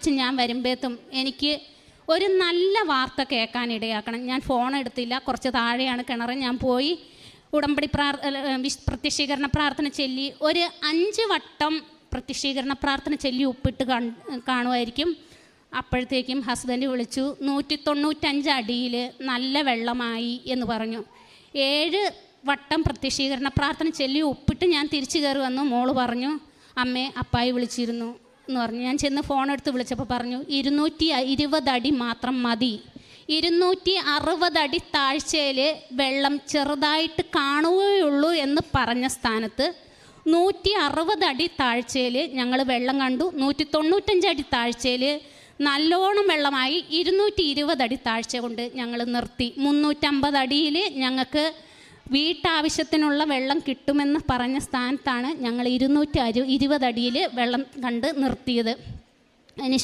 പ്രാർത്ഥിച്ച് ഞാൻ വരുമ്പോഴത്തും എനിക്ക് ഒരു നല്ല വാർത്ത കേൾക്കാനിടയാക്കണം. ഞാൻ ഫോൺ എടുത്തില്ല, കുറച്ച് താഴെയാണ് കിണർ. ഞാൻ പോയി ഉടമ്പടി പ്രത്യക്ഷീകരണ പ്രാർത്ഥന ചൊല്ലി ഒരു 5 വട്ടം പ്രത്യക്ഷീകരണ പ്രാർത്ഥന ചൊല്ലി ഉപ്പിട്ട് കാണുമായിരിക്കും. അപ്പോഴത്തേക്കും ഹസ്ബൻഡ് വിളിച്ചു, 195 അടിയിൽ നല്ല വെള്ളമായി എന്ന് പറഞ്ഞു. 7 വട്ടം പ്രത്യക്ഷീകരണ പ്രാർത്ഥന ചൊല്ലി ഉപ്പിട്ട് ഞാൻ തിരിച്ചു കയറി വന്നു. മോള് പറഞ്ഞു, അമ്മേ അപ്പായി വിളിച്ചിരുന്നു എന്ന് പറഞ്ഞു. ഞാൻ ചെന്ന് ഫോൺ എടുത്ത് വിളിച്ചപ്പോൾ പറഞ്ഞു 220 അടി മാത്രം മതി. 260 അടി താഴ്ചയിൽ വെള്ളം ചെറുതായിട്ട് കാണുകയുള്ളൂ എന്ന് പറഞ്ഞ സ്ഥാനത്ത് 160 അടി താഴ്ചയിൽ ഞങ്ങൾ വെള്ളം കണ്ടു. 195 അടി താഴ്ചയിൽ നല്ലോണം വെള്ളമായി. 220 അടി താഴ്ച കൊണ്ട് ഞങ്ങൾ നിർത്തി. 350 അടിയിൽ ഞങ്ങൾക്ക് വീട്ടാവശ്യത്തിനുള്ള വെള്ളം കിട്ടുമെന്ന് പറഞ്ഞ സ്ഥാനത്താണ് ഞങ്ങൾ 220 അടിയിൽ വെള്ളം കണ്ട് നിർത്തിയത്. അതിന്